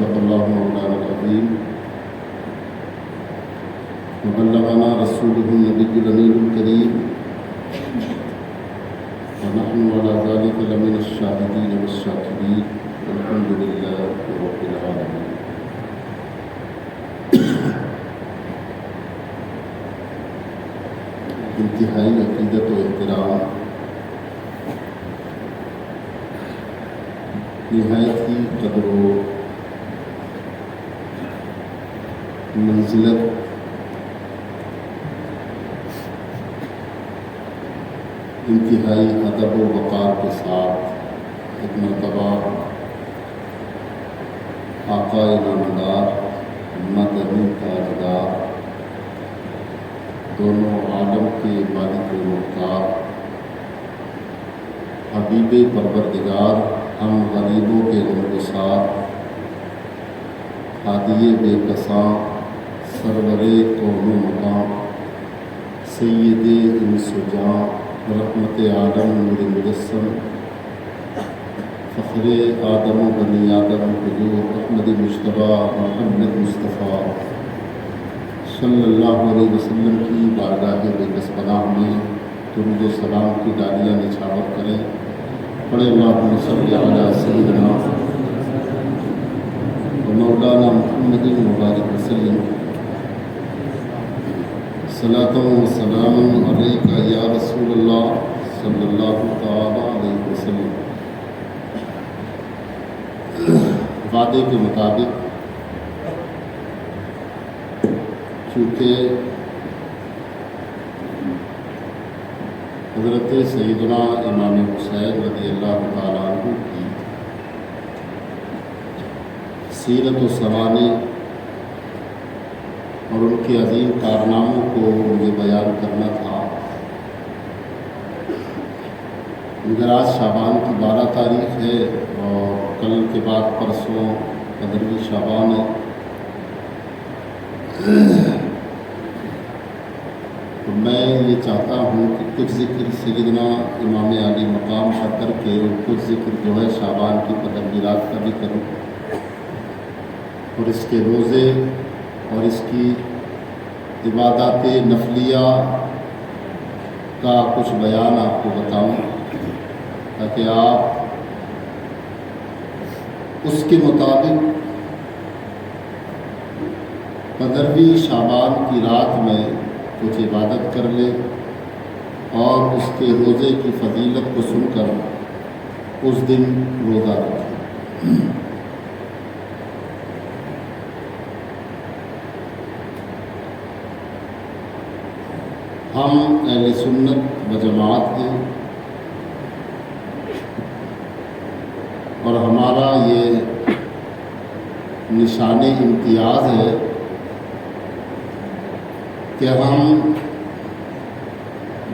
صدق الله مولانا العظيم وبلغنا رسوله النبي الأمين الكريم ونحن على ذلك لمن الشاهدين والشاكرين والحمد لله رب العالمين. انتہائی عقیدت و احترام، نہایت ہی قدر و منزلت انتہائی ادب و وقار کے ساتھ ایک مرتبہ آقا نامدار مدنی تاجدار دونوں عالم کے مالک و مختار حبیب پروردگار ہم غریبوں کے غمگسار ہادی بے کساں سرور کون و مقام سید انس و جاں رحمت عالم نور مجسم فخر آدم و بنی آدم حضور احمد مجتبی محمد مصطفیٰ صلی اللہ علیہ وسلم کی بارگاہ بےکس پناہ میں درود و سلام کی ڈالیاں نچھاور کریں. پڑھے اللہم صلی علی سیدنا و مولانا محمد مبارک وسلم. صلاۃ و سلام علیک یا رسول اللہ صلی اللہ تعالی علیہ وسلم. وعدے کے مطابق چونکہ حضرت سیدنا امام حسین رضی اللہ تعالیٰ عنہ کی سیرت و سوانح اور ان کے عظیم کارناموں کو مجھے بیان کرنا تھا، مگر آج شعبان کی 12 تاریخ ہے اور کل کے بعد پرسوں 15 شعبان ہے. تو میں یہ چاہتا ہوں کہ کچھ ذکر سیدنا امام علی مقام کا کر کے اور کچھ ذکر جو ہے شعبان کی تدبیرات کا بھی کروں اور اس کے روزے اور اس کی عبادات نفلیہ کا کچھ بیان آپ کو بتاؤں تاکہ آپ اس کے مطابق 15 شعبان کی رات میں کچھ عبادت کر لے اور اس کے روزے کی فضیلت کو سن کر اس دن روزہ رکھے. ہم اہل سنت و جماعت ہیں اور ہمارا یہ نشان امتیاز ہے کہ ہم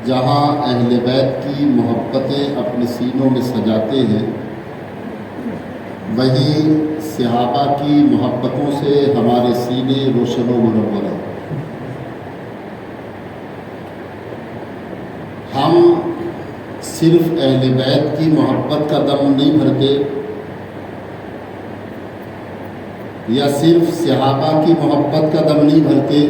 جہاں اہل بیت کی محبتیں اپنے سینوں میں سجاتے ہیں وہیں صحابہ کی محبتوں سے ہمارے سینے روشن و منور ہیں. ہم صرف اہل بیت کی محبت کا دم نہیں بھرتے یا صرف صحابہ کی محبت کا دم نہیں بھرتے،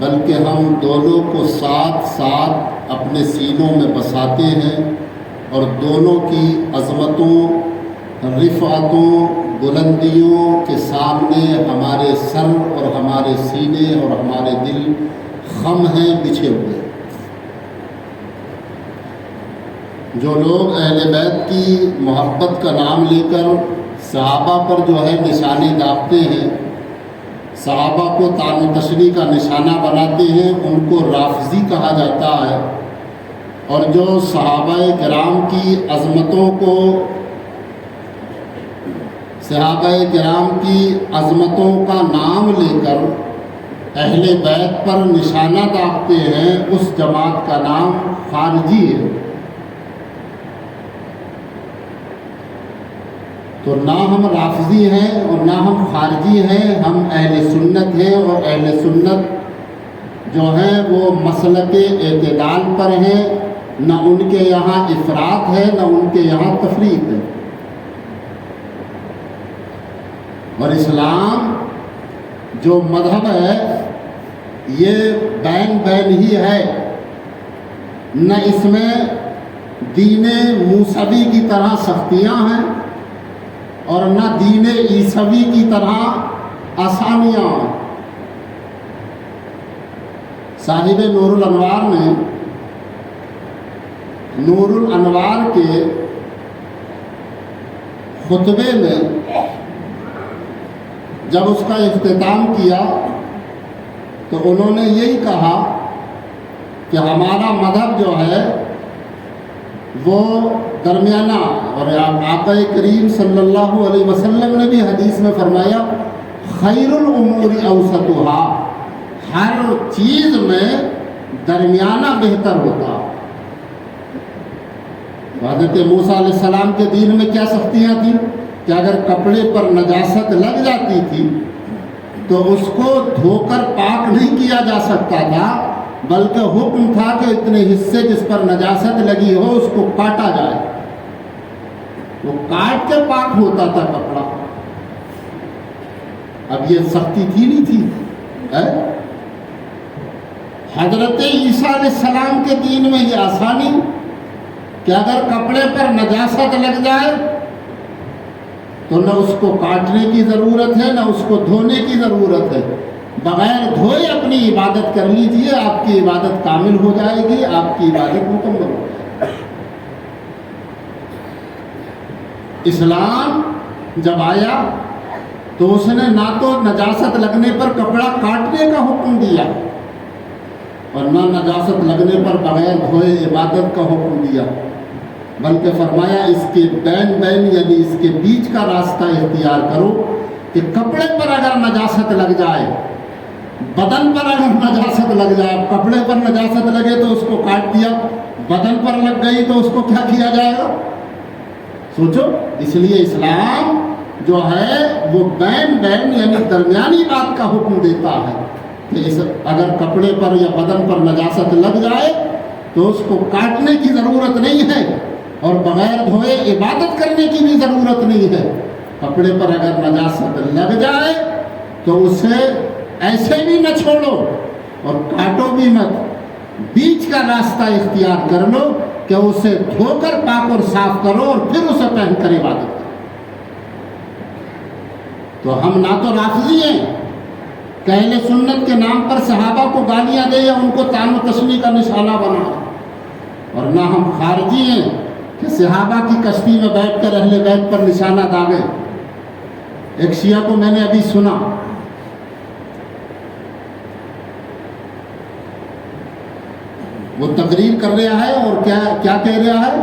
بلکہ ہم دونوں کو ساتھ ساتھ اپنے سینوں میں بساتے ہیں اور دونوں کی عظمتوں، رفعتوں، بلندیوں کے سامنے ہمارے سر اور ہمارے سینے اور ہمارے دل خم ہیں، بچھے ہوئے. جو لوگ اہل بیت کی محبت کا نام لے کر صحابہ پر جو ہے نشانے داغتے ہیں، صحابہ کو طعن و تشنیع کا نشانہ بناتے ہیں، ان کو رافضی کہا جاتا ہے. اور جو صحابہ کرام کی عظمتوں کو، صحابہ کرام کی عظمتوں کا نام لے کر اہل بیت پر نشانہ داغتے ہیں، اس جماعت کا نام خارجی ہے. تو نہ ہم رافضی ہیں اور نہ ہم خارجی ہیں، ہم اہل سنت ہیں اور اہل سنت جو ہیں وہ مسلک اعتدال پر ہیں. نہ ان کے یہاں افراط ہے نہ ان کے یہاں تفریط ہے. اور اسلام جو مذہب ہے یہ بین بین ہی ہے، نہ اس میں دین موسوی کی طرح سختیاں ہیں اور نہ دین عیسوی کی طرح آسانیاں ہیں۔ صاحب نور الانوار نے نور الانوار کے خطبے میں جب اس کا اختتام کیا تو انہوں نے یہی کہا کہ ہمارا مذہب جو ہے وہ درمیانہ، اور آقا کریم صلی اللہ علیہ وسلم نے بھی حدیث میں فرمایا خیر الامور اوسطها، ہر چیز میں درمیانہ بہتر ہوتا۔ حضرت موسیٰ علیہ السلام کے دین میں کیا سختیاں تھیں کہ اگر کپڑے پر نجاست لگ جاتی تھی تو اس کو دھو کر پاک نہیں کیا جا سکتا تھا، بلکہ حکم تھا کہ اتنے حصے جس پر نجاست لگی ہو اس کو کاٹا جائے، وہ کاٹ کے پاک ہوتا تھا کپڑا۔ اب یہ سختی تھی نہیں تھی۔ حضرت عیسیٰ علیہ السلام کے دین میں یہ آسانی کہ اگر کپڑے پر نجاست لگ جائے تو نہ اس کو کاٹنے کی ضرورت ہے نہ اس کو دھونے کی ضرورت ہے، بغیر دھوئے اپنی عبادت کر لیجئے، آپ کی عبادت کامل ہو جائے گی، آپ کی عبادت مکمل ہو جائے گی۔ اسلام جب آیا تو اس نے نہ تو نجاست لگنے پر کپڑا کاٹنے کا حکم دیا اور نہ نجاست لگنے پر بغیر دھوئے عبادت کا حکم دیا، بلکہ فرمایا اس کے بین بین یعنی اس کے بیچ کا راستہ اختیار کرو کہ کپڑے پر اگر نجاست لگ جائے، بدن پر اگر نجاست لگ جائے، کپڑے پر نجاست لگے تو اس کو کاٹ دیا، بدن پر لگ گئی تو اس کو کیا کیا جائے گا؟ سوچو۔ اس لیے اسلام جو ہے وہ بین بین یعنی درمیانی بات کا حکم دیتا ہے کہ اگر کپڑے پر یا بدن پر نجاست لگ جائے تو اس کو کاٹنے کی ضرورت نہیں ہے اور بغیر دھوئے عبادت کرنے کی بھی ضرورت نہیں ہے۔ کپڑے پر اگر نجاست لگ جائے تو اسے ایسے بھی نہ چھوڑو اور کاٹو بھی مت، بیچ کا راستہ اختیار کر لو کہ اسے دھو کر پاک اور صاف کرو اور پھر اسے پہن کر عبادت کرو۔ تو ہم نہ تو رافضی ہیں کہ اہل سنت کے نام پر صحابہ کو گالیاں دے یا ان کو طعن و تشنیع کا نشانہ بنا، اور نہ ہم خارجی ہیں کہ صحابہ کی کشتی میں بیٹھ کر اہل بیت پر نشانہ داغے۔ ایک شیعہ کو میں نے ابھی سنا، وہ تقریر کر رہا ہے اور کیا کہہ رہا ہے؟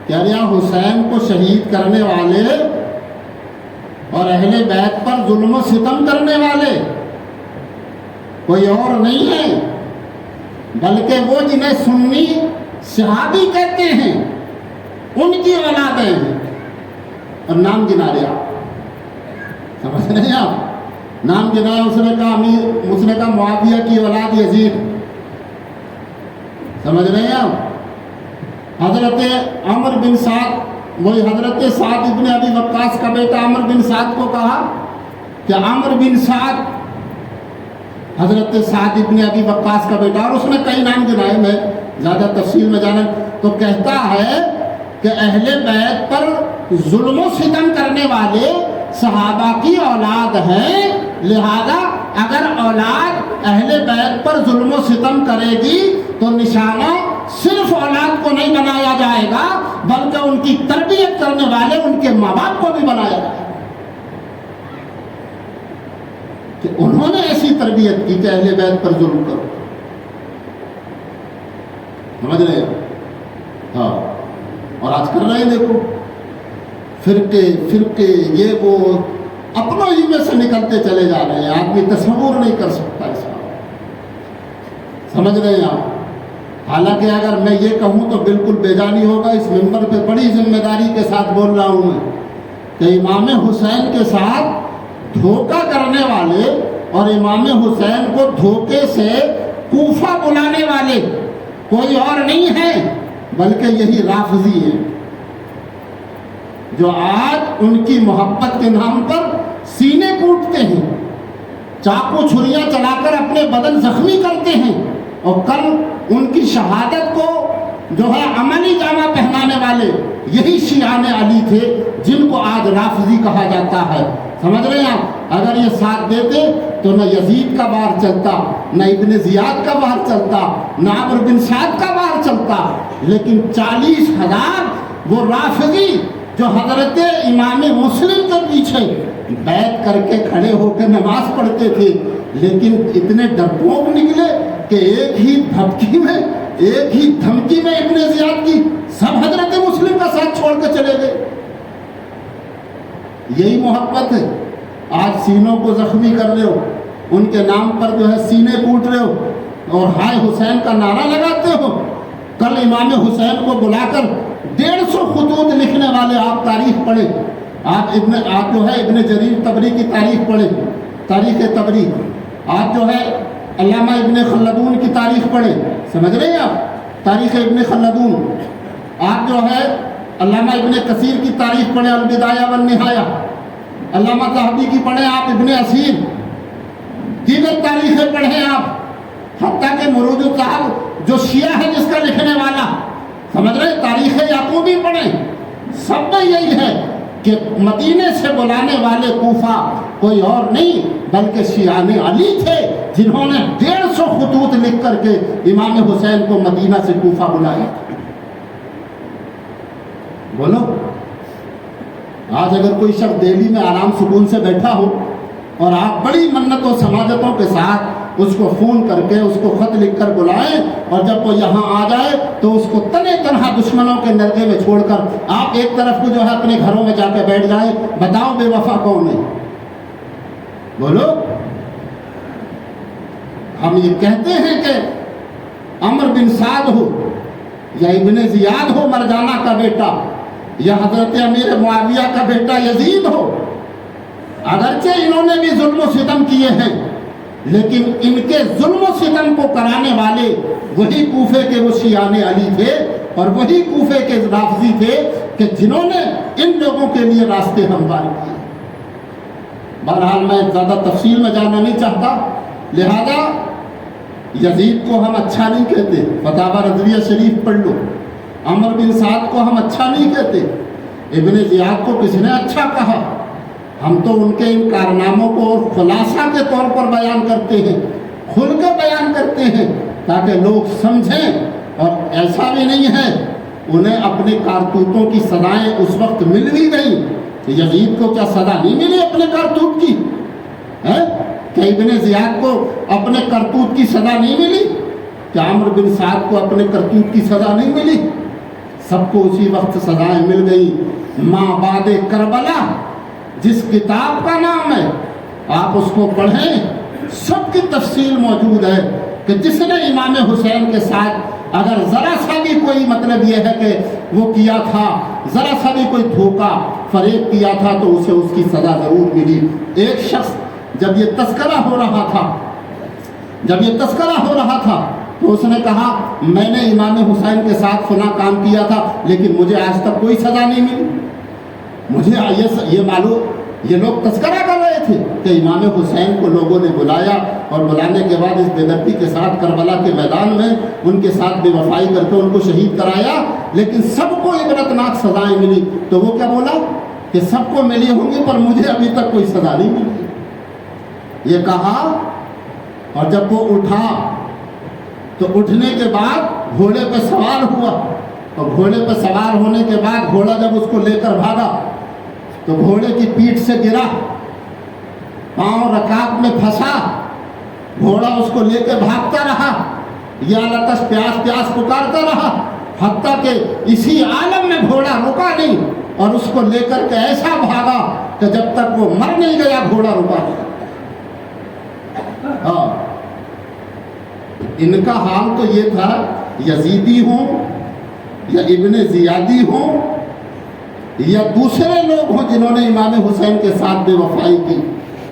کہہ رہا حسین کو شہید کرنے والے اور اہل بیت پر ظلم و ستم کرنے والے کوئی اور نہیں ہے بلکہ وہ جنہیں سنی صحابی کہتے ہیں ان کی اولادیں ہیں، اور نام گنا رہا، سمجھ رہے ہیں آپ؟ نام گنایا، اس نے کہا معاویہ کی اولاد یزید، سمجھ رہے ہیں آپ؟ حضرت عمر بن سعد، وہی حضرت سعد ابن ابی وقاص کا بیٹا عمر بن سعد کو کہا کہ عمر بن سعد حضرت سعد ابن ابی وقاص کا بیٹا، اور اس نے کئی نام گنائے، میں زیادہ تفصیل میں جانا، تو کہتا ہے کہ اہل بیت پر ظلم و ستم کرنے والے صحابہ کی اولاد ہیں، لہذا اگر اولاد اہل بیت پر ظلم و ستم کرے گی تو نشانہ صرف اولاد کو نہیں بنایا جائے گا بلکہ ان کی تربیت کرنے والے ان کے ماں باپ کو بھی بنایا جائے گا، کہ انہوں نے ایسی تربیت کی کہ اہل بیت پر ظلم کرو۔ سمجھ رہے ہیں؟ ہاں، اور آج کر رہے ہیں، دیکھو فرقے یہ وہ اپنوں ہی میں سے نکلتے چلے جا رہے ہیں، آدمی تصور نہیں کر سکتا اس کا۔ سمجھ رہے ہیں آپ؟ حالانکہ اگر میں یہ کہوں تو بالکل بیجانی ہوگا، اس منبر پہ بڑی ذمہ داری کے ساتھ بول رہا ہوں میں کہ امام حسین کے ساتھ دھوکہ کرنے والے اور امام حسین کو دھوکے سے کوفہ بلانے والے کوئی اور نہیں ہے بلکہ یہی رافضی ہیں، جو آج ان کی محبت کے نام پر سینے کوٹتے ہیں، چاقو چھریاں چلا کر اپنے بدن زخمی کرتے ہیں، اور کل ان کی شہادت کو جو ہے عملی جامہ پہنانے والے یہی شیعان علی تھے جن کو آج رافضی کہا جاتا ہے۔ سمجھ رہے ہیں آپ؟ اگر یہ ساتھ دیتے تو نہ یزید کا وار چلتا، نہ ابن زیاد کا وار چلتا، نہ عمرو بن سعد کا وار چلتا، لیکن 40,000 وہ رافضی جو حضرت امام مسلم کے پیچھے بیعت کر کے کھڑے ہو کے نماز پڑھتے تھے، لیکن اتنے ڈرپوک نکلے کہ ایک ہی دھمکی میں ابن زیاد کی سب حضرت مسلم کا ساتھ چھوڑ کے چلے گئے۔ یہی محبت ہے۔ آج سینوں کو زخمی کر رہے ہو، ان کے نام پر جو ہے سینے کوٹ رہے ہو اور ہائے حسین کا نعرہ لگاتے ہو۔ کل امام حسین کو بلا کر 150 خطوط لکھنے والے آپ تاریخ پڑھیں، آپ جو ہے ابن جریر طبری کی تاریخ پڑھیں، تاریخ طبری، آپ جو ہے علامہ ابن خلدون کی تاریخ پڑھیں، سمجھ رہے ہیں آپ؟ تاریخ ابن خلدون، آپ جو ہے علامہ ابن کثیر کی تاریخ پڑھیں، البدایہ والنہایہ، علامہ ذہبی کی پڑھیں آپ، ابن اسیر، دیگر تاریخیں پڑھیں آپ، حتیٰ کہ مروج الطحب جو شیعہ ہے جس کا لکھنے والا، سمجھ رہے ہیں، تاریخ یعقوبی پڑھیں۔ سب میں یہی ہے کہ مدینے سے بلانے والے کوفہ کوئی اور نہیں بلکہ شیعان علی تھے، جنہوں نے 150 خطوط لکھ کر کے امام حسین کو مدینہ سے کوفہ بلایا۔ بولو، آج اگر کوئی شخص دہلی میں آرام سکون سے بیٹھا ہو اور آپ بڑی منت و سماجتوں کے ساتھ اس کو فون کر کے اس کو خط لکھ کر بلائیں، اور جب وہ یہاں آ جائے تو اس کو تنے تنہا دشمنوں کے نرگے میں چھوڑ کر آپ ایک طرف کو جو ہے اپنے گھروں میں جا کے بیٹھ جائیں، بتاؤ بے وفا کون ہے؟ بولو۔ ہم یہ کہتے ہیں کہ عمرو بن سعد ہو یا ابن زیاد ہو مرجانہ کا بیٹا، یا حضرت امیر معاویہ کا بیٹا یزید ہو، اگرچہ انہوں نے بھی ظلم و ستم کیے ہیں، لیکن ان کے ظلم و ستم کو کرانے والے وہی کوفے کے وہ شیعان علی تھے، اور وہی کوفے کے رافضی تھے کہ جنہوں نے ان لوگوں کے لیے راستے ہموار کیے۔ بہرحال میں زیادہ تفصیل میں جانا نہیں چاہتا، لہذا یزید کو ہم اچھا نہیں کہتے، فتاوی رضویہ شریف پڑھ لو۔ عمرو بن سعد کو ہم اچھا نہیں کہتے، ابن زیاد کو کس نے اچھا کہا؟ ہم تو ان کے ان کارناموں کو خلاصہ کے طور پر بیان کرتے ہیں، کھل کے بیان کرتے ہیں تاکہ لوگ سمجھیں، اور ایسا بھی نہیں ہے انہیں اپنے کارتوتوں کی سزائیں اس وقت مل بھی گئیں۔ یزید کو کیا سزا نہیں ملی اپنے کارتوت کی؟ کہ ابن زیاد کو اپنے کرتوت کی سزا نہیں ملی؟ کیا عمرو بن سعد کو اپنے کرتوت کی سزا نہیں ملی؟ سب کو اسی وقت سزائیں مل گئیں۔ ماں بعد کربلا جس کتاب کا نام ہے، آپ اس کو پڑھیں، سب کی تفصیل موجود ہے کہ جس نے امام حسین کے ساتھ اگر ذرا سا بھی کوئی مطلب یہ ہے کہ وہ کیا تھا، ذرا سا بھی کوئی دھوکہ فریب کیا تھا تو اسے اس کی سزا ضرور ملی۔ ایک شخص جب یہ تذکرہ ہو رہا تھا تو اس نے کہا میں نے امام حسین کے ساتھ فلاں کام کیا تھا لیکن مجھے آج تک کوئی سزا نہیں ملی۔ مجھے یہ معلوم، یہ لوگ تذکرہ کر رہے تھے کہ امام حسین کو لوگوں نے بلایا، اور بلانے کے بعد اس بے دردی کے ساتھ کربلا کے میدان میں ان کے ساتھ بے وفائی کر کے ان کو شہید کرایا، لیکن سب کو عبرتناک سزائیں ملی۔ تو وہ کیا بولا کہ سب کو ملی ہوں گی پر مجھے ابھی تک کوئی سزا نہیں ملی، یہ کہا۔ اور جب وہ اٹھا تو اٹھنے کے بعد گھوڑے پہ سوار ہوا، اور گھوڑے پہ سوار ہونے کے بعد گھوڑا جب اس کو لے کر بھاگا تو گھوڑے کی پیٹھ سے گرا، پاؤں رکاب میں پھنسا، گھوڑا اس کو لے کے بھاگتا رہا، یا لتش پیاس پیاس پکارتا رہا، حتیٰ کہ اسی عالم میں گھوڑا رکا نہیں، اور اس کو لے کر کے ایسا بھاگا کہ جب تک وہ مر نہیں گیا گھوڑا رکا نہیں۔ ان کا حال تو یہ تھا، یزیدی ہوں یا ابن زیادی ہوں یا دوسرے لوگ ہوں جنہوں نے امام حسین کے ساتھ بے وفائی کی،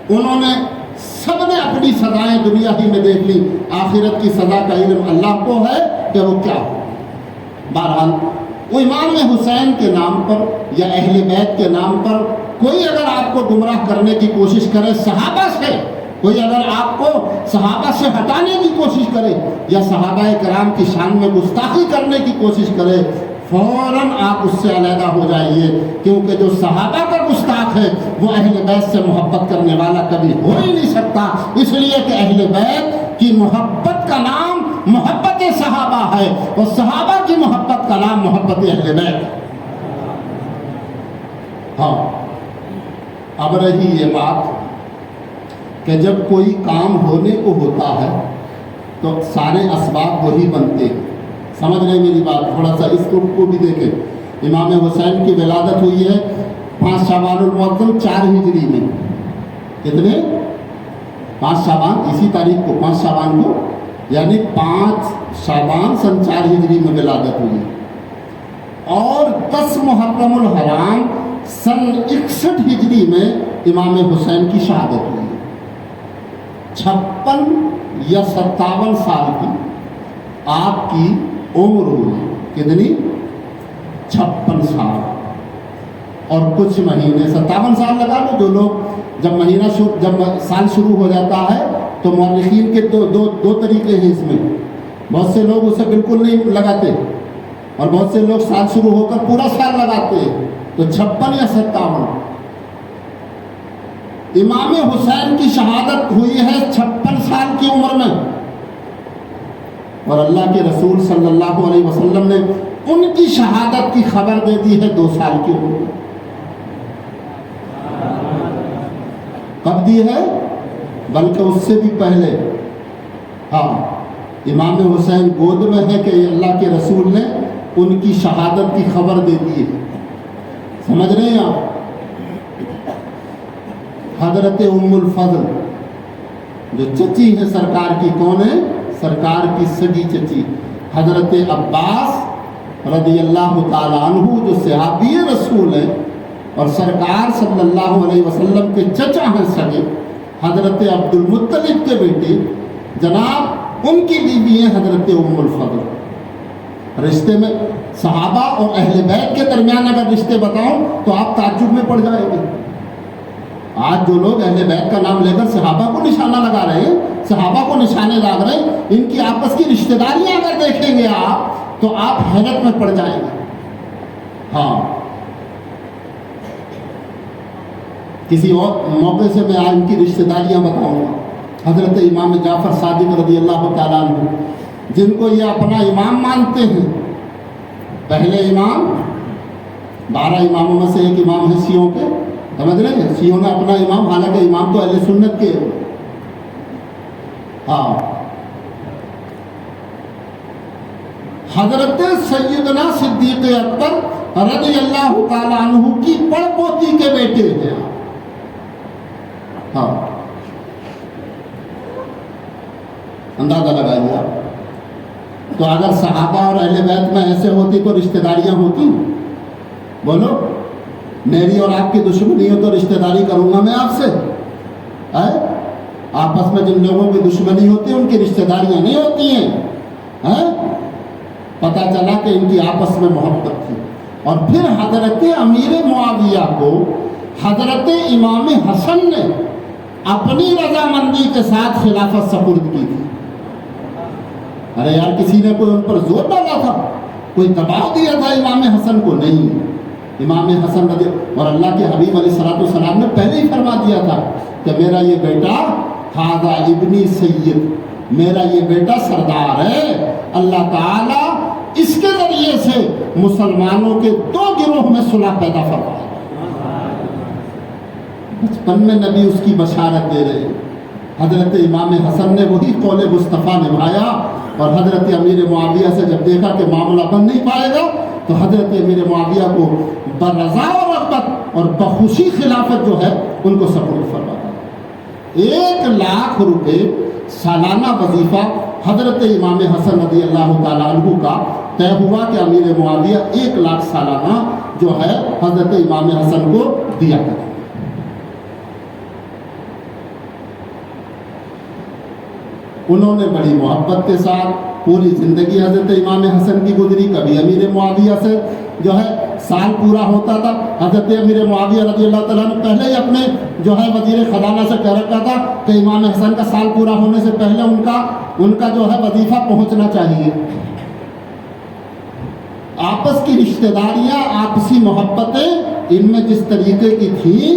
انہوں نے سب نے اپنی سزائیں دنیا ہی میں دیکھ لی، آخرت کی سزا کا علم اللہ کو ہے کہ وہ کیا ہو۔ بہرحال وہ امام حسین کے نام پر یا اہل بیت کے نام پر کوئی اگر آپ کو گمراہ کرنے کی کوشش کرے صحابہ سے، کوئی اگر آپ کو صحابہ سے ہٹانے کی کوشش کرے یا صحابہ کرام کی شان میں گستاخی کرنے کی کوشش کرے، فوراً آپ اس سے علیحدہ ہو جائیے، کیونکہ جو صحابہ کا گستاخ ہے وہ اہل بیت سے محبت کرنے والا کبھی ہو ہی نہیں سکتا، اس لیے کہ اہل بیت کی محبت کا نام محبت صحابہ ہے، اور صحابہ کی محبت کا نام محبت اہل بیت۔ ہاں، اب رہی یہ بات کہ جب کوئی کام ہونے کو ہوتا ہے تو سارے اسباب وہی بنتے ہیں۔ سمجھ رہے میری بات؟ تھوڑا سا اس کو بھی دیکھیں۔ امام حسین کی ولادت ہوئی ہے 5 شعبان المعظم 4 ہجری میں۔ کتنے؟ 5 شعبان، اسی تاریخ کو 5 شعبان کو، یعنی 5 شعبان سن 4 ہجری میں ولادت ہوئی، اور 10 محرم الحرام سن 61 ہجری میں امام حسین کی شہادت ہوئی۔ 56 یا 57 سال کی آپ کی عمر ہوئی۔ کتنی؟ 56 سال اور کچھ مہینے، 57 سال لگا لو۔ جو لوگ جب سال شروع ہو جاتا ہے تو مورخین کے دو طریقے ہیں اس میں۔ بہت سے لوگ اسے بالکل نہیں لگاتے، اور بہت سے لوگ سال شروع ہو کر پورا سال لگاتے ہیں۔ تو 56 یا 57 امام حسین کی شہادت ہوئی ہے 56 سال کی عمر میں، اور اللہ کے رسول صلی اللہ علیہ وسلم نے ان کی شہادت کی خبر دے دی ہے 2 سال کی عمر میں۔ کب دی ہے؟ بلکہ اس سے بھی پہلے۔ ہاں، امام حسین گود میں ہے کہ اللہ کے رسول نے ان کی شہادت کی خبر دے دی ہے۔ سمجھ رہے ہیں آپ؟ حضرت ام الفضل جو چچی ہے سرکار کی، کون ہے؟ سرکار کی سگی چچی حضرت عباس رضی اللہ تعالیٰ عنہ، جو صحابی رسول ہیں اور سرکار صلی اللہ علیہ وسلم کے چچا ہیں سگے، حضرت عبد المطلب کے بیٹے جناب، ان کی بیوی ہیں حضرت ام الفضل۔ رشتے میں صحابہ اور اہل بیت کے درمیان اگر رشتے بتاؤں تو آپ تعجب میں پڑ جائیں گے۔ آج جو لوگ اہل بیت کا نام لے کر صحابہ کو نشانہ لگا رہے ہیں، صحابہ کو نشانے لگ رہے ہیں، ان کی آپس کی رشتہ داریاں اگر دیکھیں گے آپ تو آپ حیرت میں پڑ جائیں گے۔ ہاں، کسی اور موقع سے میں آج ان کی رشتہ داریاں بتاؤں گا۔ حضرت امام جعفر صادق رضی اللہ تعالیٰ عنہ، جن کو یہ اپنا امام مانتے ہیں، پہلے امام، 12 اماموں میں سے ایک امام ہے شیعوں کے، سمجھ رہے ہیں؟ شیعوں نے اپنا امام، حالانکہ امام تو اہل سنت کے۔ ہاں، حضرت سیدنا صدیق اکبر رضی اللہ تعالیٰ عنہ کی پڑ پوتی کے بیٹے ہیں۔ ہاں، اندازہ لگائیے آپ۔ تو اگر صحابہ اور اہل بیت میں ایسے ہوتی تو رشتہ داریاں ہوتی؟ بولو، میری اور آپ کی دشمنی ہو تو رشتہ داری کروں گا میں آپ سے؟ آپس میں جن لوگوں کی دشمنی ہوتی ہے ان کی رشتہ داریاں نہیں ہوتی ہیں۔ پتہ چلا کہ ان کی آپس میں محبت تھی۔ اور پھر حضرت امیر معاویہ کو حضرت امام حسن نے اپنی رضامندی کے ساتھ خلافت سپرد کی تھی۔ ارے یار، کسی نے کوئی ان پر زور ڈالا تھا؟ کوئی دباؤ دیا تھا امام حسن کو؟ نہیں۔ امام حسن رضی، اور اللہ کے حبیب علیہ الصلوۃ والسلام نے پہلے ہی فرما دیا تھا کہ میرا یہ بیٹا ھذا ابنی سید، میرا یہ بیٹا سردار ہے۔ اللہ تعالیٰ اس کے ذریعے سے مسلمانوں کے 2 گروہ میں صلح پیدا فرمائے۔ بچپن میں نبی اس کی بشارت دے رہے ہیں۔ حضرت امام حسن نے وہی قول مصطفیٰ نبھایا، اور حضرت امیر معاویہ سے جب دیکھا کہ معاملہ بن نہیں پائے گا تو حضرت امیر معاویہ کو برضا و رغبت اور بخوشی خلافت جو ہے ان کو سپرد فرما دیا۔ 1 لاکھ روپے سالانہ وظیفہ حضرت امام حسن رضی اللہ تعالیٰ عنہ کا طے ہوا کہ امیر معاویہ 1 لاکھ سالانہ جو ہے حضرت امام حسن کو دیا کرے۔ انہوں نے بڑی محبت کے ساتھ پوری زندگی حضرت امام حسن کی گزری، کبھی امیر معاویہ سے جو ہے سال پورا ہوتا تھا، حضرت امیر معاویہ رضی اللہ تعالیٰ نے پہلے ہی اپنے جو ہے وزیر خزانہ سے کہہ رکھا تھا کہ امام حسن کا سال پورا ہونے سے پہلے ان کا جو ہے وظیفہ پہنچنا چاہیے۔ آپس کی رشتہ داریاں، آپسی محبتیں ان میں جس طریقے کی تھیں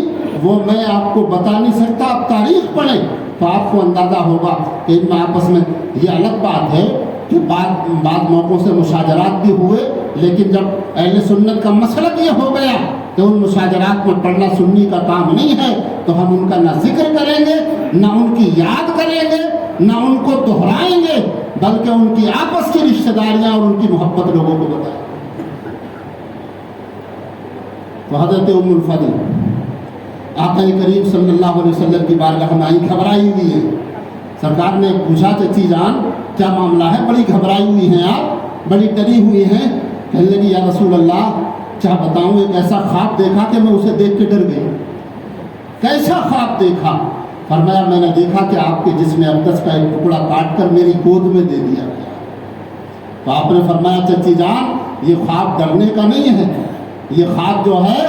وہ میں آپ کو بتا نہیں سکتا، آپ تاریخ پڑھیں تو آپ کو اندازہ ہوگا کہ ان میں آپس میں، یہ الگ بات ہے کہ بعض موقعوں سے مشاجرات بھی ہوئے، لیکن جب اہل سنت کا مسلک یہ ہو گیا کہ ان مشاجرات میں پڑھنا سنی کا کام نہیں ہے تو ہم ان کا نہ ذکر کریں گے، نہ ان کی یاد کریں گے، نہ ان کو دہرائیں گے، بلکہ ان کی آپس کی رشتہ داریاں اور ان کی محبت لوگوں کو بتائیں۔ تو حضرت ام الفضل آقا کریم صلی اللہ علیہ وسلم کی بارگاہ میں آئی، گھبرائی ہوئی ہے۔ سرکار نے پوچھا چچی جان کیا معاملہ ہے، بڑی گھبرائی ہوئی ہیں آپ، بڑی ڈری ہوئی ہیں؟ کہنے لگی یا رسول اللہ کیا بتاؤں، ایک ایسا خواب دیکھا کہ میں اسے دیکھ کے ڈر گئی۔ کیسا خواب دیکھا؟ فرمایا میں نے دیکھا کہ آپ کے جسم اقدس کا ایک ٹکڑا کاٹ کر میری گود میں دے دیا گیا۔ تو آپ نے فرمایا چچی جان یہ خواب ڈرنے کا نہیں ہے، یہ خواب جو ہے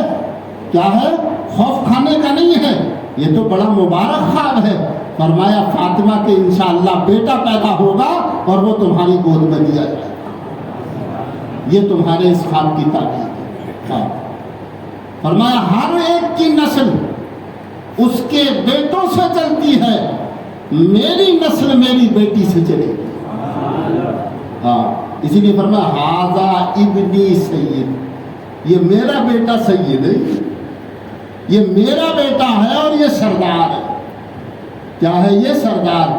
کیا ہے، خوف کھانے کا نہیں ہے، یہ تو بڑا مبارک خواب ہے۔ فرمایا فاطمہ کے انشاءاللہ بیٹا پیدا ہوگا اور وہ تمہاری گود میں دیا جائے گا، یہ تمہارے اس خواب کی تعبیر ہے۔ فرمایا ہر ایک کی نسل اس کے بیٹوں سے چلتی ہے، میری نسل میری بیٹی سے چلے گی۔ اسی لیے فرمایا ھذا ابنی سید، یہ میرا بیٹا سید ہے، یہ میرا بیٹا ہے اور یہ سردار ہے۔ کیا ہے یہ؟ سردار۔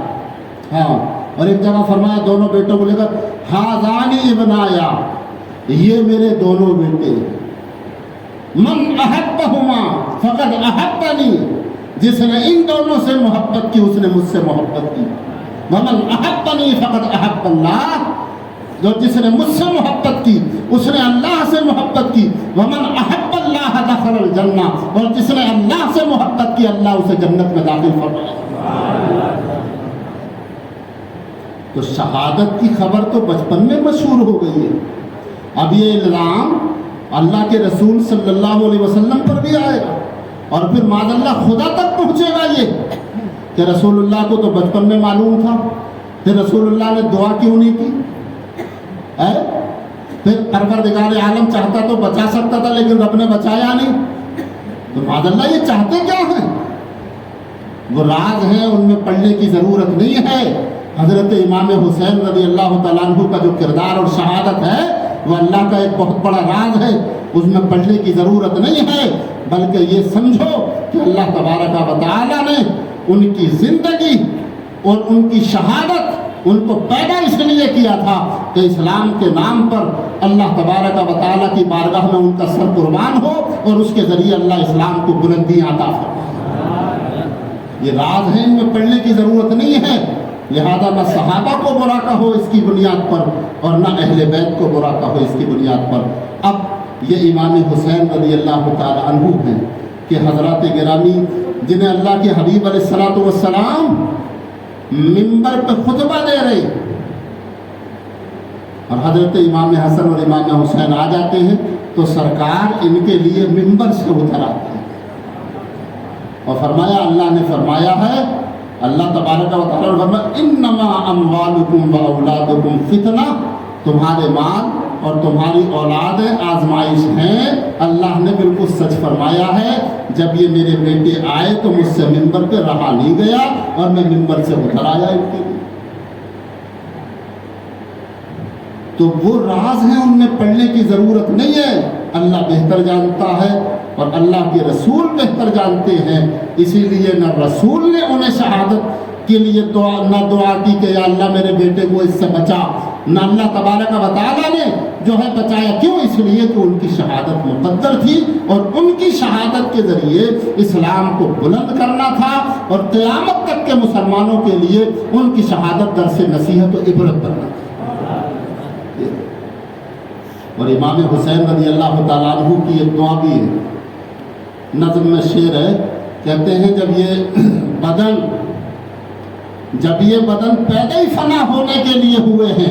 ہاں، اور ایک جگہ فرمایا دونوں بیٹوں کو لے کر ھذان ابنایا، یہ میرے دونوں بیٹے ہیں۔ من احبہما فقد احبنی، جس نے ان دونوں سے محبت کی اس نے مجھ سے محبت کی۔ ومن احبنی فقد احب اللہ، جو جس نے مجھ سے محبت کی اس نے اللہ سے محبت کی۔ ومن احب اللہ دخل الجنہ، اور جس نے اللہ سے محبت کی اللہ اسے جنت میں داخل فرمائے۔ تو شہادت کی خبر تو بچپن میں مشہور ہو گئی ہے، اب یہ الزام اللہ کے رسول صلی اللہ علیہ وسلم پر بھی آئے گا اور پھر معاذ اللہ خدا تک پہنچے گا یہ کہ رسول اللہ کو تو بچپن میں معلوم تھا، پھر رسول اللہ نے دعا کیوں نہیں کی؟ پھر پروردگار عالم چاہتا تو بچا سکتا تھا لیکن رب نے بچایا نہیں، تو معاذ اللہ یہ چاہتے کیا ہیں؟ وہ راز ہیں، ان میں پڑھنے کی ضرورت نہیں ہے۔ حضرت امام حسین رضی اللہ تعالیٰ عنہ کا جو کردار اور شہادت ہے وہ اللہ کا ایک بہت بڑا راز ہے، اس میں پڑھنے کی ضرورت نہیں ہے، بلکہ یہ سمجھو کہ اللہ تبارک و تعالیٰ نے ان کی زندگی اور ان کی شہادت ان کو پیدا اس لیے کیا تھا کہ اسلام کے نام پر اللہ تبارک و تعالیٰ کی بارگاہ میں ان کا سر قربان ہو اور اس کے ذریعے اللہ اسلام کو بلندیاں عطا فرمائے۔ یہ راز ہیں، ان میں پڑھنے کی ضرورت نہیں ہے، لہذا نہ صحابہ کو برا کہو اس کی بنیاد پر اور نہ اہل بیت کو برا کہو اس کی بنیاد پر۔ اب یہ امام حسین رضی اللہ تعالی عنہ ہیں کہ حضرات گرامی جنہیں اللہ کے حبیب علیہ الصلوۃ والسلام منبر پہ خطبہ دے رہے اور حضرت امام حسن اور امام حسین آ جاتے ہیں تو سرکار ان کے لیے منبر سے اتر آتے ہیں اور فرمایا اللہ نے فرمایا ہے، اللہ تبارک و تعالیٰ نے فرمایا انما اموالکم و اولادکم فتنہ، تمہارے مال اور تمہاری اولادیں آزمائش ہیں۔ اللہ نے بالکل سچ فرمایا ہے، جب یہ میرے بیٹے آئے تو مجھ سے منبر پہ رہا نہیں گیا اور میں منبر سے اتر آیا ان کے لیے۔ تو وہ راز ہیں، ان میں پڑھنے کی ضرورت نہیں ہے، اللہ بہتر جانتا ہے اور اللہ کے رسول بہتر جانتے ہیں، اسی لیے نہ رسول نے انہیں شہادت کے لیے دعا کی کہ یا اللہ میرے بیٹے کو اس سے بچا، نہ اللہ تبارک و تعالیٰ نے جو ہے بچایا۔ کیوں؟ اس لیے کہ ان کی شہادت مقدر تھی اور ان کی شہادت کے ذریعے اسلام کو بلند کرنا تھا اور قیامت تک کے مسلمانوں کے لیے ان کی شہادت درس نصیحت و عبرت بننا تھا۔ اور امام حسین رضی اللہ تعالیٰ عنہ کی ایک دعا بھی ہے، نظم میں شعر ہے، کہتے ہیں جب یہ بدن پیدا ہی فنا ہونے کے لیے ہوئے ہیں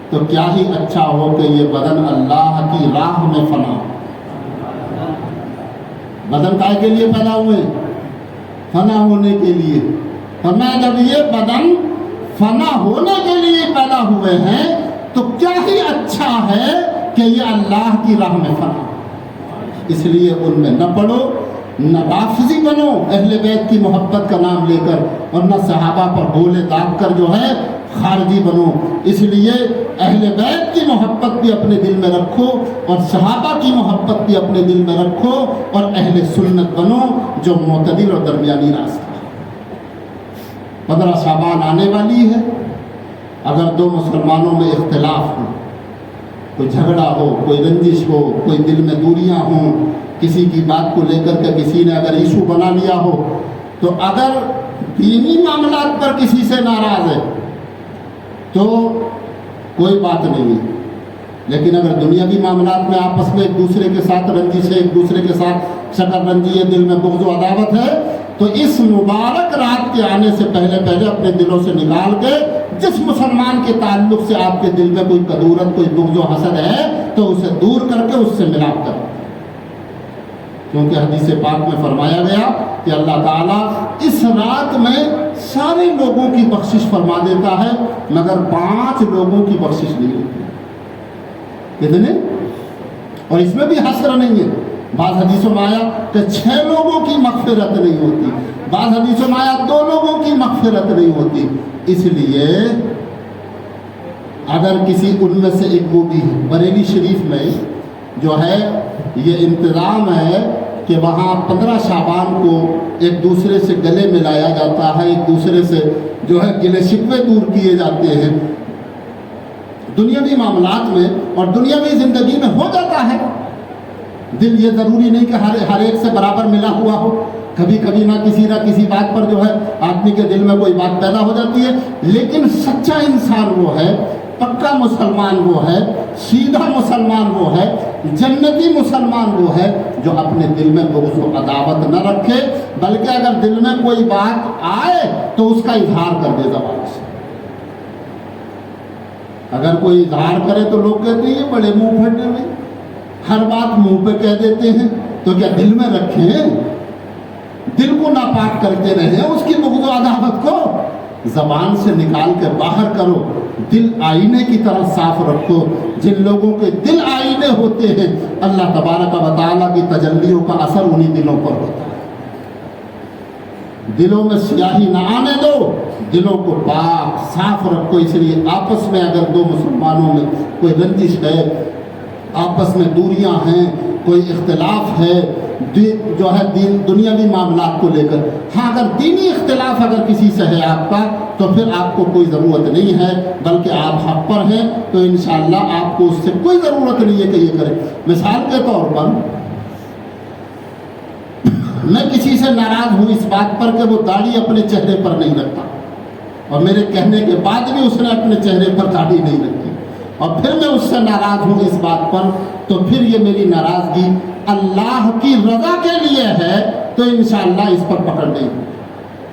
تو کیا ہی اچھا ہو کہ یہ بدن اللہ کی راہ میں فنا ہو۔ بدن کائے کے لیے پیدا ہوئے؟ فنا ہونے کے لیے۔ فرمایا جب یہ بدن فنا ہونے کے لیے پیدا ہوئے ہیں تو کیا ہی اچھا ہے کہ یہ اللہ کی راہ میں فنا ہو۔ اس لیے ان میں نہ پڑھو، نہ رافضی بنو اہل بیت کی محبت کا نام لے کر، اور نہ صحابہ پر بولے داغ کر جو ہے خارجی بنو۔ اس لیے اہل بیت کی محبت بھی اپنے دل میں رکھو، اور صحابہ کی محبت بھی اپنے دل میں رکھو، اور اہل سنت بنو جو معتدل اور درمیانی راستہ۔ 15 شعبان آنے والی ہے، اگر دو مسلمانوں میں اختلاف ہو، کوئی جھگڑا ہو، کوئی رنجش ہو، کوئی دل میں دوریاں ہوں، کسی کی بات کو لے کر کے کسی نے اگر ایشو بنا لیا ہو، تو اگر دینی معاملات پر کسی سے ناراض ہے تو کوئی بات نہیں ہے، لیکن اگر دنیاوی معاملات میں آپس میں ایک دوسرے کے ساتھ رنجش ہے، ایک دوسرے کے ساتھ شکر رنجی ہے، دل میں بغض و عداوت ہے، تو اس مبارک رات کے آنے سے پہلے اپنے دلوں سے نکال کے جس مسلمان کے تعلق سے آپ کے دل میں کوئی کدورت، کوئی بغض و حسد ہے، تو اسے دور کر کے اس سے ملاپ کرو۔ کیونکہ حدیث پاک میں فرمایا گیا کہ اللہ تعالیٰ اس رات میں سارے لوگوں کی بخشش فرما دیتا ہے، مگر 5 لوگوں کی بخشش نہیں ہوتی۔ کتنے؟ اور اس میں بھی حسر نہیں ہے، بعض حدیثوں میں آیا کہ 6 لوگوں کی مغفرت نہیں ہوتی، بعض حدیثوں میں آیا 2 لوگوں کی مغفرت نہیں ہوتی۔ اس لیے اگر کسی ان میں سے ایک وہ بھی بریلی شریف میں جو ہے یہ انتظام ہے کہ وہاں 15 شعبان کو ایک دوسرے سے گلے ملایا جاتا ہے، ایک دوسرے سے جو ہے گلے شکوے دور کیے جاتے ہیں دنیاوی معاملات میں، اور دنیاوی زندگی میں ہو جاتا ہے۔ دل یہ ضروری نہیں کہ ہر ایک سے برابر ملا ہوا ہو، کبھی کبھی نہ کسی بات پر جو ہے آدمی کے دل میں کوئی بات پیدا ہو جاتی ہے، لیکن سچا انسان وہ ہے، پکا مسلمان وہ ہے، سیدھا مسلمان وہ ہے، جنتی مسلمان وہ ہے جو اپنے دل میں بغض و عداوت نہ رکھے، بلکہ اگر دل میں کوئی بات آئے تو اس کا اظہار کر دے زبان سے۔ اگر کوئی اظہار کرے تو لوگ کہتے ہیں یہ بڑے منہ پھٹے ہوئے، ہر بات منہ پہ کہہ دیتے ہیں، تو کیا دل میں رکھیں؟ دل کو ناپاک کرتے رہیں، اس کی بغض و عداوت کو زبان سے نکال کے باہر کرو۔ دل آئینے کی طرح صاف رکھو۔ جن لوگوں کے دل آئینے ہوتے ہیں اللہ تبارک و تعالیٰ کی تجلیوں کا اثر انہی دلوں پر ہوتا ہے۔ دلوں میں سیاہی نہ آنے دو، دلوں کو پاک صاف رکھو۔ اس لیے آپس میں اگر 2 مسلمانوں میں کوئی رنجش ہے، آپس میں دوریاں ہیں، کوئی اختلاف ہے جو ہے دنیاوی معاملات کو لے کر، ہاں اگر دینی اختلاف اگر کسی سے ہے آپ کا، تو پھر آپ کو کوئی ضرورت نہیں ہے، بلکہ آپ حق پر ہیں، تو انشاءاللہ آپ کو اس سے کوئی ضرورت نہیں ہے کہ یہ کریں۔ مثال کے طور پر میں کسی سے ناراض ہوں اس بات پر کہ وہ داڑھی اپنے چہرے پر نہیں رکھتا، اور میرے کہنے کے بعد بھی اس نے اپنے چہرے پر داڑھی نہیں رکھی، اور پھر میں اس سے ناراض ہوں اس بات پر، تو پھر یہ میری ناراضگی اللہ کی رضا کے لیے ہے، تو انشاءاللہ اس پر پکڑ نہیں ہوں۔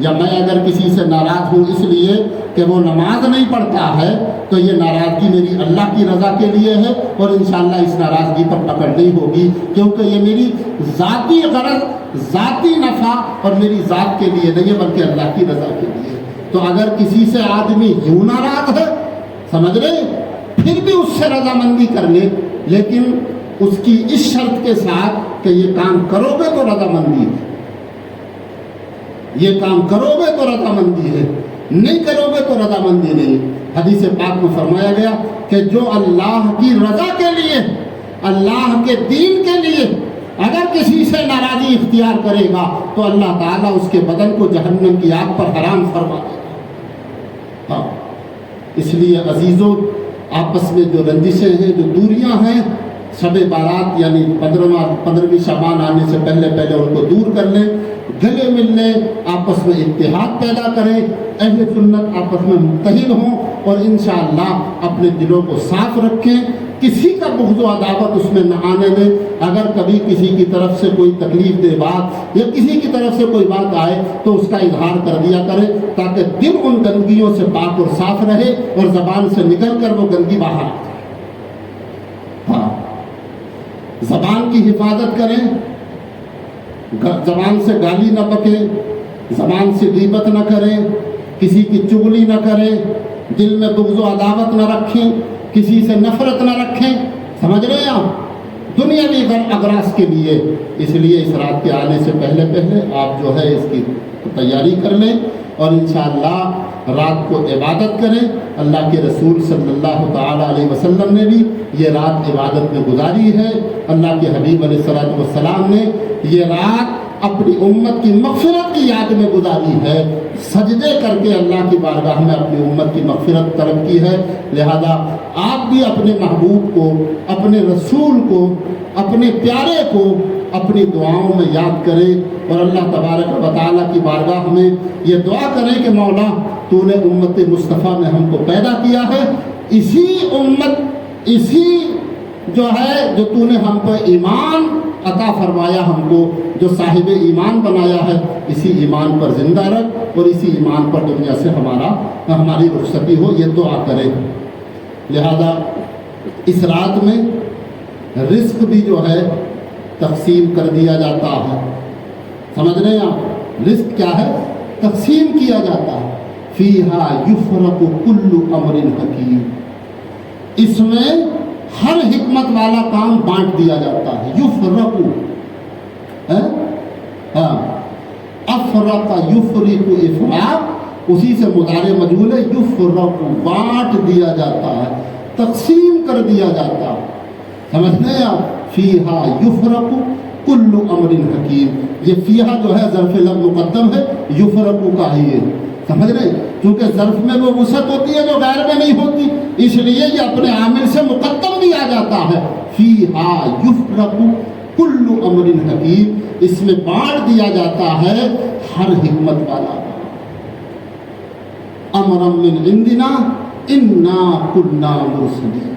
یا میں اگر کسی سے ناراض ہوں اس لیے کہ وہ نماز نہیں پڑھتا ہے، تو یہ ناراضگی میری اللہ کی رضا کے لیے ہے، اور انشاءاللہ اس ناراضگی پر پکڑ نہیں ہوگی، کیونکہ یہ میری ذاتی غرض، ذاتی نفع اور میری ذات کے لیے نہیں ہے، بلکہ اللہ کی رضا کے لیے۔ تو اگر کسی سے آدمی یوں ناراض ہے، سمجھ رہے، پھر بھی اس سے رضامندی کر لے، لیکن اس کی اس شرط کے ساتھ کہ یہ کام کرو گے تو رضامندی ہے، یہ کام کرو گے تو رضامندی ہے، نہیں کرو گے تو رضامندی نہیں۔ حدیث پاک میں فرمایا گیا کہ جو اللہ کی رضا کے لیے، اللہ کے دین کے لیے اگر کسی سے ناراضی اختیار کرے گا تو اللہ تعالیٰ اس کے بدن کو جہنم کی آگ پر حرام فرما دے گا۔ ہاں، اس لیے عزیزوں، آپس میں جو رنجشیں ہیں، جو دوریاں ہیں، شب بارات یعنی 15ویں شعبان آنے سے پہلے ان کو دور کر لیں، گلے مل لیں، آپس میں اتحاد پیدا کریں، اہل سنت آپس میں متحد ہوں، اور انشاءاللہ اپنے دلوں کو صاف رکھیں۔ کسی کا بغض و عداوت اس میں نہ آنے دے. اگر کبھی کسی کی طرف سے کوئی تکلیف دہ بات یا کسی کی طرف سے کوئی بات آئے تو اس کا اظہار کر دیا کرے تاکہ دل ان گندگیوں سے پاک اور صاف رہے اور زبان سے نکل کر وہ گندگی باہر آ جائے. ہاں، زبان کی حفاظت کریں، زبان سے گالی نہ بکیں، زبان سے غیبت نہ کریں، کسی کی چغلی نہ کریں، دل میں بغض و عداوت نہ رکھیں، کسی سے نفرت نہ رکھیں. سمجھ رہے ہیں آپ؟ دنیاوی اغراض کے لیے. اس لیے اس رات کے آنے سے پہلے آپ جو ہے اس کی تیاری کر لیں اور انشاءاللہ رات کو عبادت کریں. اللہ کے رسول صلی اللہ تعالیٰ علیہ وسلم نے بھی یہ رات عبادت میں گزاری ہے. اللہ کے حبیب علیہ الصلوۃ والسلام نے یہ رات اپنی امت کی مغفرت کی یاد میں گزاری ہے. سجدے کر کے اللہ کی بارگاہ میں اپنی امت کی مغفرت طلب کی ہے. لہذا آپ بھی اپنے محبوب کو، اپنے رسول کو، اپنے پیارے کو اپنی دعاؤں میں یاد کریں اور اللہ تبارک و تعالیٰ کی بارگاہ میں یہ دعا کریں کہ مولا تو نے امت مصطفیٰ میں ہم کو پیدا کیا ہے، اسی امت، اسی جو ہے جو تو نے ہم پر ایمان عطا فرمایا، ہم کو جو صاحب ایمان بنایا ہے، اسی ایمان پر زندہ رکھ اور اسی ایمان پر دنیا سے ہماری رخصتی ہو. یہ دعا کریں. لہذا اس رات میں رزق بھی جو ہے تقسیم کر دیا جاتا ہے. سمجھ رہے ہیں آپ؟ رزق کیا ہے؟ تقسیم کیا جاتا ہے. فیہا یفرق کل امر حکیم، اس میں ہر حکمت والا کام بانٹ دیا جاتا ہے. یفرق، افرق یفرق افراق، اسی سے مضارع مجہول ہے. یفرق، بانٹ دیا جاتا ہے، تقسیم کر دیا جاتا ہے. سمجھتے ہیں آپ؟ فیہا یفرق کل امر حکیم. یہ فیہا جو ہے ظرف لفظ مقدم ہے، یفرق کا ہی ہے. سمجھ رہے ہیں؟ کیونکہ ظرف میں وہ وسعت ہوتی ہے جو غیر میں نہیں ہوتی، اس لیے یہ اپنے عامل سے مقدم بھی آ جاتا ہے. فیہا یفرق کل امر حکیم، اس میں بانٹ دیا جاتا ہے ہر حکمت والا. امرا من عندنا انا کنا مرسلین.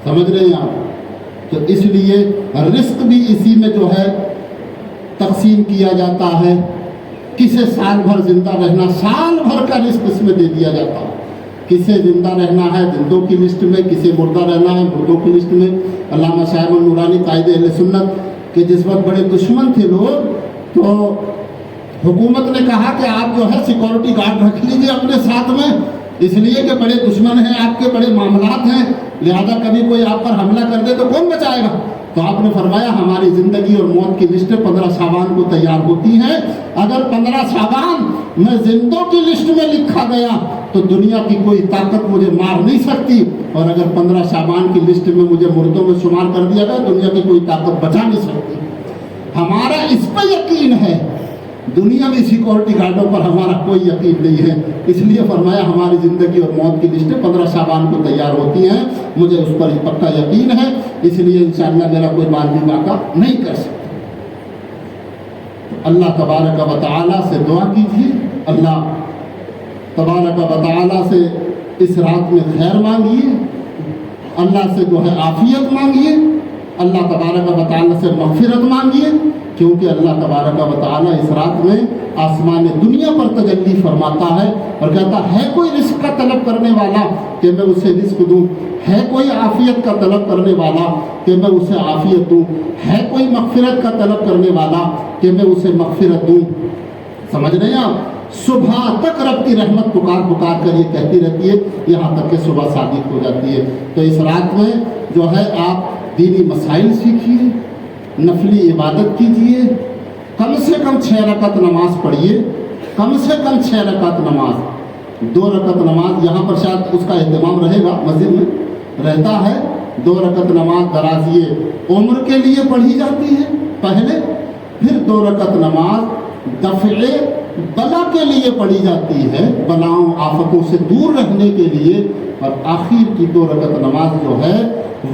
سمجھ رہے ہیں آپ؟ تو اس لیے رزق بھی اسی میں جو ہے تقسیم کیا جاتا ہے. کسے سال بھر زندہ رہنا، سال بھر کا رزق اس میں دے دیا جاتا ہے. کسے زندہ رہنا ہے زندوں کی لسٹ میں، کسے مردہ رہنا ہے مردوں کی لسٹ میں. علامہ صاحب النورانی قائد اہل سنت کہ جس وقت بڑے دشمن تھے لوگ، تو حکومت نے کہا کہ آپ جو ہے سیکورٹی گارڈ رکھ لیجیے اپنے ساتھ میں، اس لیے کہ بڑے دشمن ہیں آپ کے، بڑے معاملات ہیں، لہذا کبھی کوئی آپ پر حملہ کر دے تو کون بچائے گا. تو آپ نے فرمایا ہماری زندگی اور موت کی لسٹ 15 شعبان کو تیار ہوتی ہے. اگر 15 شعبان میں زندوں کی لسٹ میں لکھا گیا تو دنیا کی کوئی طاقت مجھے مار نہیں سکتی، اور اگر 15 شعبان کی لسٹ میں مجھے مردوں میں شمار کر دیا گیا دنیا کی کوئی طاقت بچا نہیں سکتی. ہمارا اس پہ یقین ہے، دنیاوی سیکورٹی گارڈوں پر ہمارا کوئی یقین نہیں ہے. اس لیے فرمایا ہماری زندگی اور موت کی لسٹیں 15 شعبان کو تیار ہوتی ہیں، مجھے اس پر پکا یقین ہے، اس لیے انشاءاللہ میرا کوئی مال بھی باقا نہیں کر سکتا. اللہ تبارک و تعالیٰ سے دعا کیجیے، اللہ تبارک و تعالیٰ سے اس رات میں خیر مانگیے، اللہ سے جو ہے عافیت مانگیے، اللہ تبارک و تعالیٰ سے مغفرت مانگیے، کیونکہ اللہ تبارک و تعالیٰ اس رات میں آسمان دنیا پر تجلی فرماتا ہے اور کہتا ہے کوئی رزق کا طلب کرنے والا کہ میں اسے رزق دوں، ہے کوئی عافیت کا طلب کرنے والا کہ میں اسے عافیت دوں، ہے کوئی مغفرت کا طلب کرنے والا کہ میں اسے مغفرت دوں. سمجھ رہے ہیں آپ؟ صبح تک رب کی رحمت پکار پکار کر یہ کہتی رہتی ہے، یہاں تک کہ صبح صادق ہو جاتی ہے. تو اس رات میں جو ہے آپ دینی مسائل سیکھیے، نفلی عبادت کیجیے، کم سے کم 6 رکعت نماز پڑھیے، کم سے کم 6 رکعت نماز. 2 رکعت نماز یہاں پر شاید اس کا اہتمام رہے گا، مسجد میں رہتا ہے. 2 رکعت نماز درازی عمر کے لیے پڑھی جاتی ہے پہلے، پھر 2 رکعت نماز دفع بلا کے لیے پڑھی جاتی ہے، بلاؤں آفتوں سے دور رہنے کے لیے، اور آخر کی 2 رکعت نماز جو ہے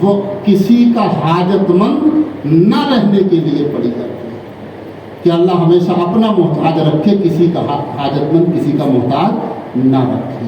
وہ کسی کا حاجت مند نہ رہنے کے لیے پڑھی جاتی ہے کہ اللہ ہمیشہ اپنا محتاج رکھے، کسی کا حاجت مند کسی کا محتاج نہ رکھے.